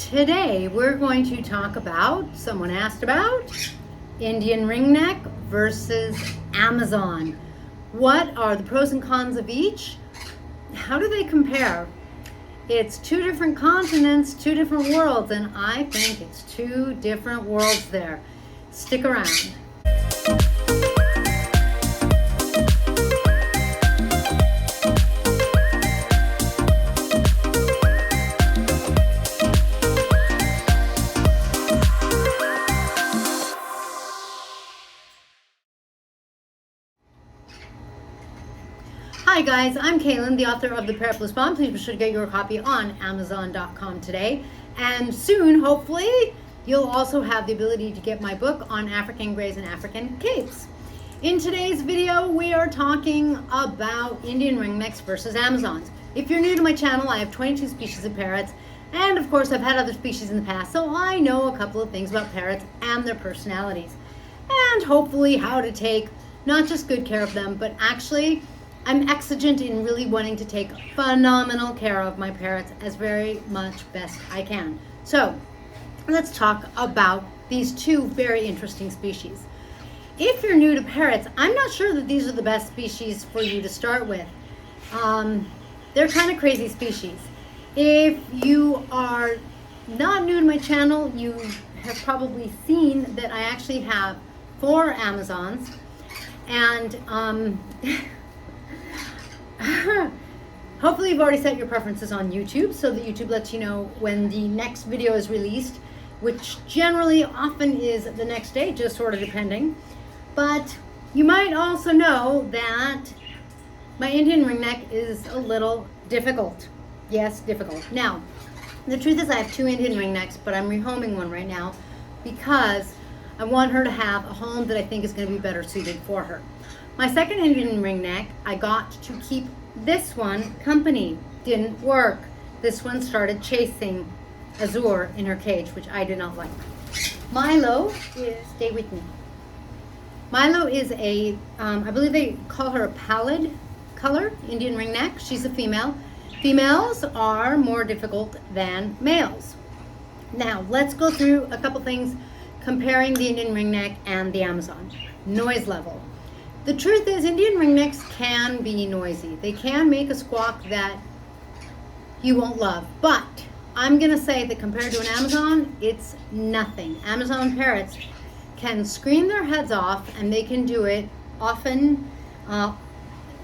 Today we're going to talk about, someone asked about, Indian ringneck versus Amazon. What are the pros and cons of each? How do they compare? It's two different continents, two different worlds, and I think it's two different worlds there. Stick around. Hi guys, I'm Kaylin, the author of the Parrot Bliss. Please be sure to get your copy on Amazon.com today. And soon, hopefully, you'll also have the ability to get my book on African greys and African capes. In today's video, we are talking about Indian ringnecks versus Amazons. If you're new to my channel, I have 22 species of parrots. And of course, I've had other species in the past, so I know a couple of things about parrots and their personalities. And hopefully how to take not just good care of them, but actually I'm exigent in really wanting to take phenomenal care of my parrots as very much best I can. So let's talk about these two very interesting species. If you're new to parrots, I'm not sure that these are the best species for you to start with. They're kind of crazy species. If you are not new to my channel, you have probably seen that I actually have 4 Amazons, and hopefully you've already set your preferences on YouTube so that YouTube lets you know when the next video is released, which generally often is the next day, just sort of depending. But you might also know that my Indian ringneck is a little difficult. Yes, difficult. Now, the truth is I have 2 Indian ringnecks, but I'm rehoming one right now because I want her to have a home that I think is going to be better suited for her. My second Indian ringneck, I got to keep this one company. Didn't work. This one started chasing Azure in her cage, which I did not like. Milo is, stay with me. Milo is a, I believe they call her a pallid color Indian ringneck. She's a female. Females are more difficult than males. Now, let's go through a couple things comparing the Indian ringneck and the Amazon. Noise level. The truth is, Indian ringnecks can be noisy. They can make a squawk that you won't love. But I'm going to say that compared to an Amazon, it's nothing. Amazon parrots can scream their heads off, and they can do it often,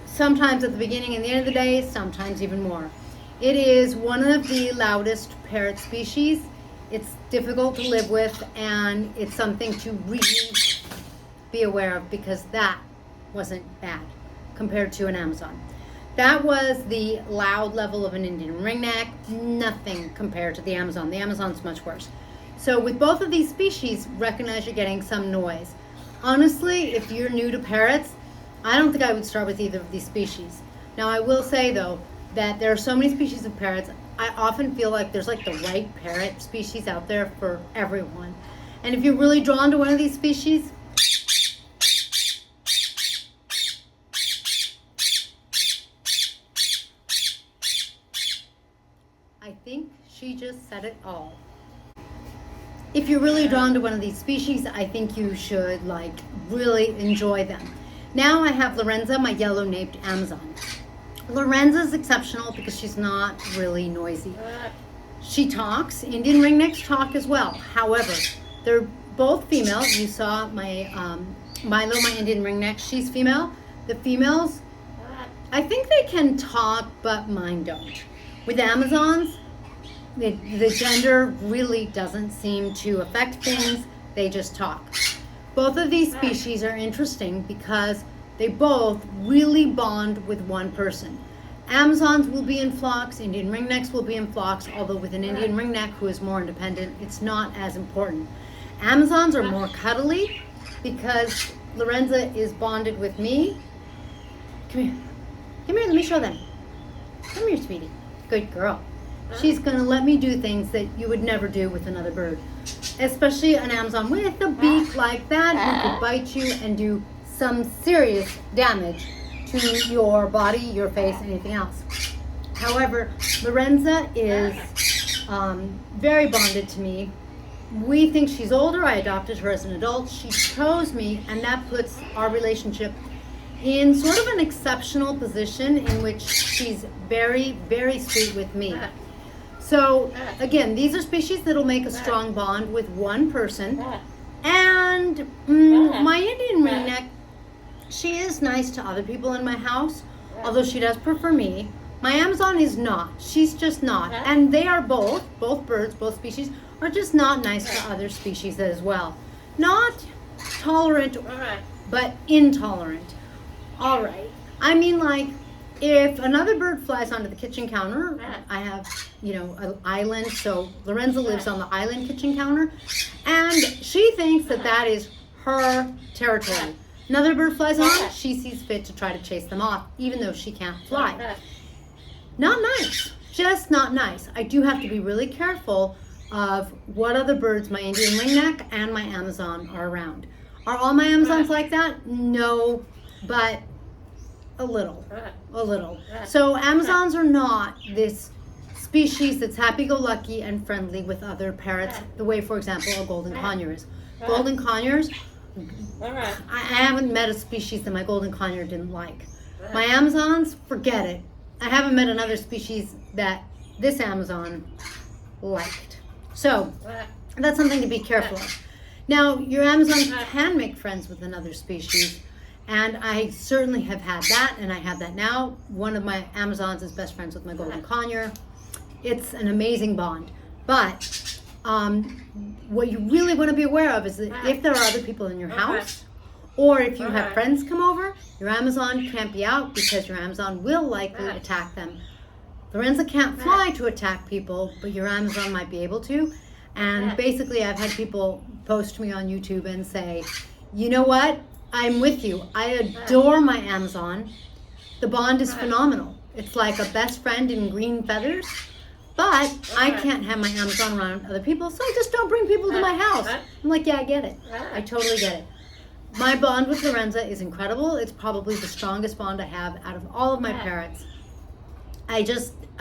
sometimes at the beginning and the end of the day, sometimes even more. It is one of the loudest parrot species. It's difficult to live with, and it's something to really be aware of, because that wasn't bad compared to an Amazon. That was the loud level of an Indian ringneck, nothing compared to the Amazon. The Amazon's much worse. So with both of these species, recognize you're getting some noise. Honestly, if you're new to parrots, I don't think I would start with either of these species. Now, I will say though that there are so many species of parrots, I often feel like there's like the right parrot species out there for everyone. And if you're really drawn to one of these species, I think she just said it all. If you're really drawn to one of these species, I think you should like really enjoy them. Now I have Lorenza, my yellow-naped Amazon. Lorenza's exceptional because she's not really noisy. She talks. Indian ringnecks talk as well. However, they're both female. You saw my Milo, my Indian ringneck. She's female. The females, I think they can talk, but mine don't. With Amazons, the gender really doesn't seem to affect things. They just talk. Both of these species are interesting because they both really bond with one person. Amazons will be in flocks, Indian ringnecks will be in flocks, although with an Indian ringneck who is more independent, it's not as important. Amazons are more cuddly because Lorenza is bonded with me. Come here. Come here, let me show them. Come here, sweetie. Good girl. She's going to let me do things that you would never do with another bird. Especially an Amazon with a beak like that who could bite you and do some serious damage to your body, your face, anything else. However, Lorenza is very bonded to me. We think she's older. I adopted her as an adult. She chose me, and that puts our relationship in sort of an exceptional position in which she's very, very sweet with me. So again, these are species that'll make a strong bond with one person. And my Indian ringneck, she is nice to other people in my house, although she does prefer me. My Amazon is not. She's just not. And they are both birds, both species, are just not nice to other species as well. Not tolerant, but intolerant. All right. I mean, like, if another bird flies onto the kitchen counter, I have, an island, so Lorenza lives on the island kitchen counter, and she thinks that that is her territory. Another bird flies on, she sees fit to try to chase them off, even though she can't fly. Not nice. Just not nice. I do have to be really careful of what other birds my Indian ringneck and my Amazon are around. Are all my Amazons like that? No, but a little. So Amazons are not this species that's happy-go-lucky and friendly with other parrots, the way, for example, a golden conure is. Golden conures, I haven't met a species that my golden conure didn't like. My Amazons, forget it. I haven't met another species that this Amazon liked. So that's something to be careful of. Now, your Amazon can make friends with another species, and I certainly have had that, and I have that now. One of my Amazons is best friends with my golden conure. It's an amazing bond. But what you really want to be aware of is that if there are other people in your house, or if you have friends come over, your Amazon can't be out because your Amazon will likely attack them. Lorenza can't fly to attack people, but your Amazon might be able to. And basically, I've had people post to me on YouTube and say, you know what? I'm with you. I adore my Amazon. The bond is phenomenal. It's like a best friend in green feathers. But I can't have my Amazon around other people, so I just don't bring people to my house. I'm like, yeah, I get it. I totally get it. My bond with Lorenza is incredible. It's probably the strongest bond I have out of all of my parrots. I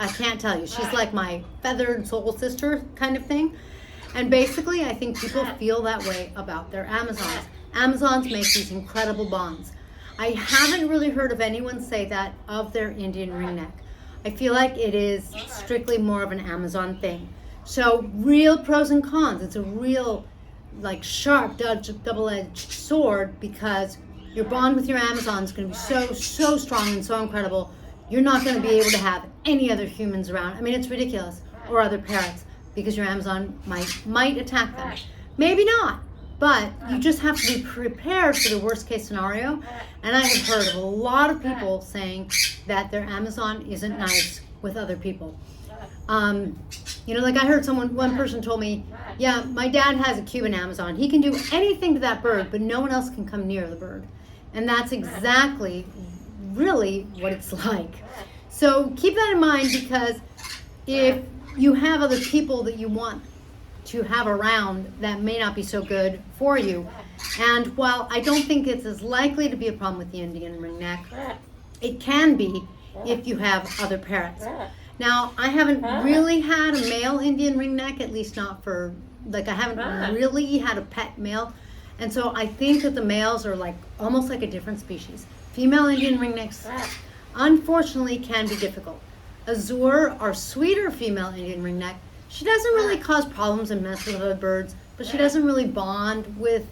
can't tell you. She's like my feathered soul sister kind of thing. And basically, I think people feel that way about their Amazons. Amazons make these incredible bonds. I haven't really heard of anyone say that of their Indian ringneck. I feel like it is strictly more of an Amazon thing. So real pros and cons. It's a real sharp double-edged sword, because your bond with your Amazon is going to be so strong and so incredible. You're not going to be able to have any other humans around. I mean, it's ridiculous. Or other parrots, because your Amazon might attack them. Maybe not, but you just have to be prepared for the worst case scenario. And I have heard of a lot of people saying that their Amazon isn't nice with other people. I heard one person told me, yeah, my dad has a Cuban Amazon. He can do anything to that bird, but no one else can come near the bird. And that's exactly really what it's like. So keep that in mind, because if you have other people that you want to have around, that may not be so good for you. And while I don't think it's as likely to be a problem with the Indian ringneck, it can be if you have other parrots. Now, I haven't really had a male Indian ringneck, at least not for, I haven't really had a pet male. And so I think that the males are almost like a different species. Female Indian ringnecks, unfortunately, can be difficult. Azure, our sweeter female Indian ringneck, she doesn't really cause problems and mess with other birds, but she doesn't really bond with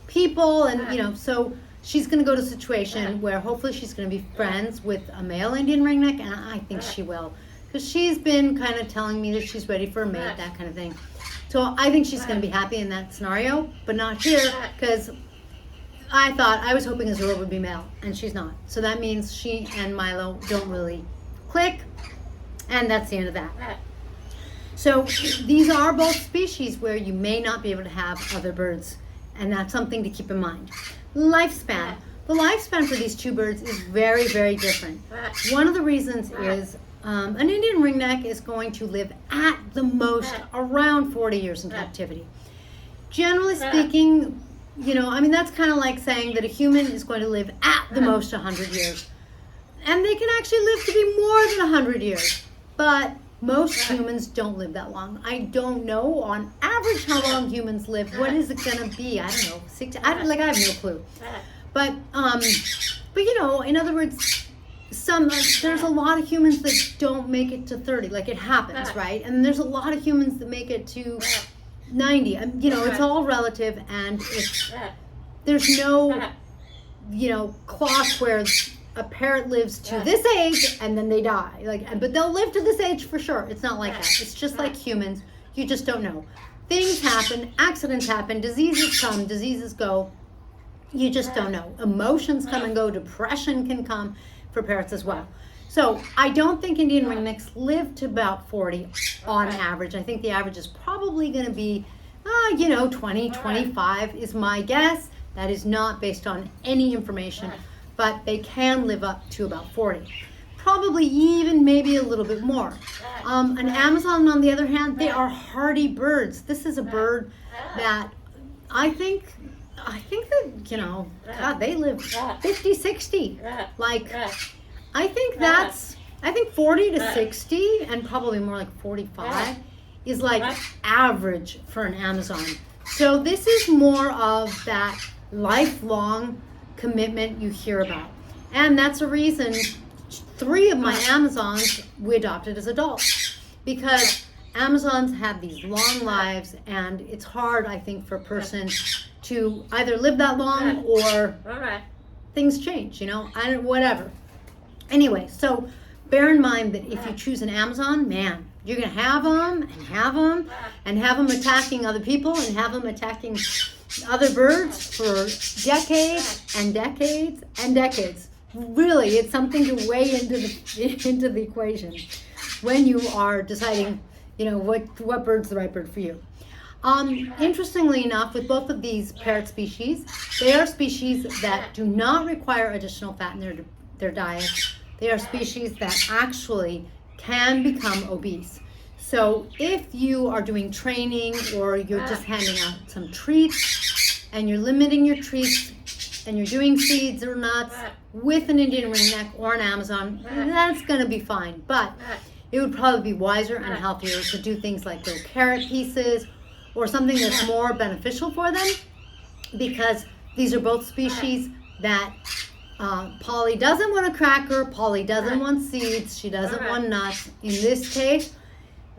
people, and so she's going to go to a situation where hopefully she's going to be friends with a male Indian ringneck, and I think she will, because she's been kind of telling me that she's ready for a mate, that kind of thing. So I think she's going to be happy in that scenario, but not here, because I was hoping Azure would be male, and she's not. So that means she and Milo don't really click, and that's the end of that. So these are both species where you may not be able to have other birds, and that's something to keep in mind. Lifespan. The lifespan for these two birds is very, very different. One of the reasons is an Indian ringneck is going to live at the most around 40 years in captivity. Generally speaking, that's kind of like saying that a human is going to live at the most 100 years. And they can actually live to be more than 100 years. But Most humans don't live that long. I don't know on average how long humans live. What is it gonna be? I don't know, 60. I have no clue. But you know, in other words, there's a lot of humans that don't make it to 30. Like it happens, right? And there's a lot of humans that make it to 90. You know, it's all relative, and there's no, you know, clock where a parrot lives to this age and then they die. Like, but they'll live to this age for sure. It's not like that. It's just like humans. You just don't know. Things happen, accidents happen, diseases come, diseases go. You just don't know. Emotions come and go. Depression can come for parrots as well. So I don't think Indian ringnecks live to about 40 on average. I think the average is probably going to be, you know, 20, 25 is my guess. That is not based on any information, but they can live up to about 40. Probably even maybe a little bit more. An Amazon, on the other hand, they are hardy birds. This is a bird that I think that, you know, God, they live 50, 60. Like, I think 40 to 60 and probably more like 45 is like average for an Amazon. So this is more of that lifelong commitment you hear about. And that's a reason 3 of my Amazons we adopted as adults, because Amazons have these long lives, and it's hard, I think, for a person to either live that long or things change, you know, whatever. Anyway, so bear in mind that if you choose an Amazon, man, you're going to have them and have them and have them attacking other people and have them attacking other birds for decades and decades and decades. Really, it's something to weigh into the equation when you are deciding, you know, what bird's the right bird for you. Interestingly enough, with both of these parrot species, they are species that do not require additional fat in their diet. They are species that actually can become obese. So if you are doing training or you're just handing out some treats and you're limiting your treats and you're doing seeds or nuts with an Indian ringneck or an Amazon, that's going to be fine. But it would probably be wiser and healthier to do things like little carrot pieces or something that's more beneficial for them, because these are both species that Polly doesn't want a cracker, Polly doesn't want seeds, she doesn't want nuts. In this case,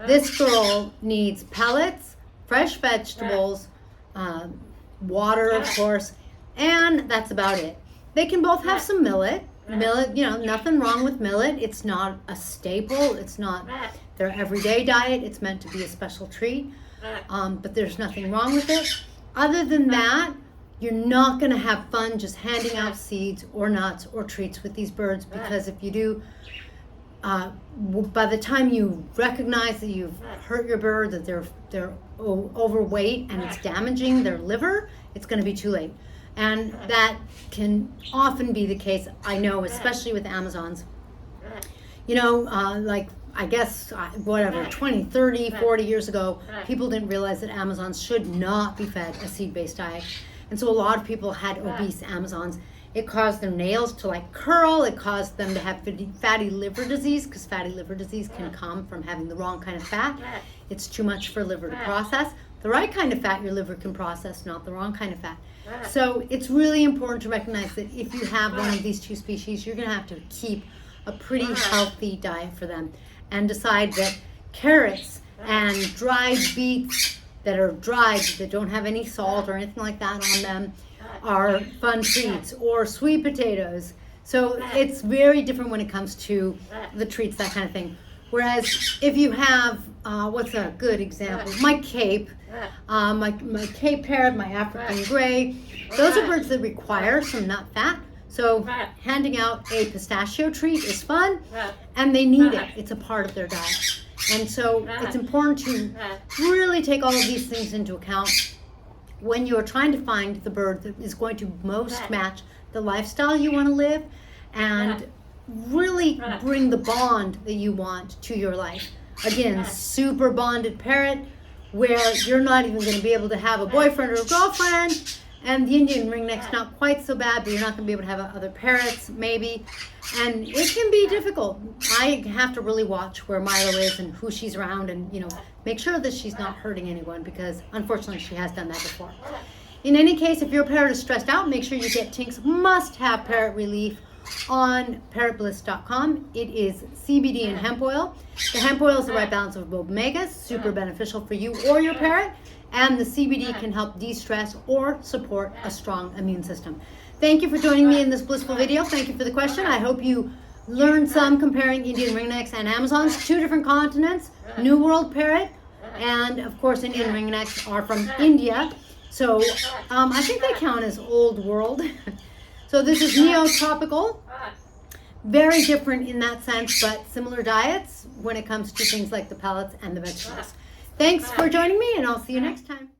this girl needs pellets, fresh vegetables, water, of course, and that's about it. They can both have some millet. Millet, you know, nothing wrong with millet. It's not a staple. It's not their everyday diet. It's meant to be a special treat. But there's nothing wrong with it. Other than that, you're not going to have fun just handing out seeds or nuts or treats with these birds, because if you do, by the time you recognize that you've hurt your bird, that they're overweight and it's damaging their liver, it's going to be too late. And that can often be the case, I know, especially with Amazons. You know, like, I guess, 20, 30, 40 years ago, people didn't realize that Amazons should not be fed a seed-based diet. And so a lot of people had obese Amazons. It caused their nails to like curl. It caused them to have fatty liver disease, because fatty liver disease can come from having the wrong kind of fat. It's too much for liver to process. The right kind of fat your liver can process, not the wrong kind of fat. So it's really important to recognize that if you have one of these two species, you're going to have to keep a pretty healthy diet for them, and decide that carrots and dried beets that are dried, that don't have any salt or anything like that on them, are fun treats, or sweet potatoes. So it's very different when it comes to the treats, that kind of thing. Whereas if you have, what's a good example? My Cape, my Cape parrot, my African gray, those are birds that require some nut fat. So handing out a pistachio treat is fun, and they need it. It's a part of their diet. And so it's important to really take all of these things into account when you're trying to find the bird that is going to most match the lifestyle you want to live, and really bring the bond that you want to your life. Again, super bonded parrot, where you're not even going to be able to have a boyfriend or a girlfriend, And the Indian ringneck's not quite so bad, but you're not going to be able to have other parrots, maybe. And it can be difficult. I have to really watch where Milo is and who she's around, and make sure that she's not hurting anyone, because unfortunately she has done that before. In any case, if your parrot is stressed out, make sure you get Tink's must-have parrot relief on parrotbliss.com. It is CBD and hemp oil. The hemp oil is the right balance of both omegas, super beneficial for you or your parrot, and the CBD can help de-stress or support a strong immune system. Thank you for joining me in this blissful video. Thank you for the question. I hope you learned some comparing Indian ringnecks and Amazons, 2 different continents, New World parrot, and of course Indian ringnecks are from India. So I think they count as old world. So this is neotropical, very different in that sense, but similar diets when it comes to things like the pellets and the vegetables. Thanks for joining me, and I'll see you next time.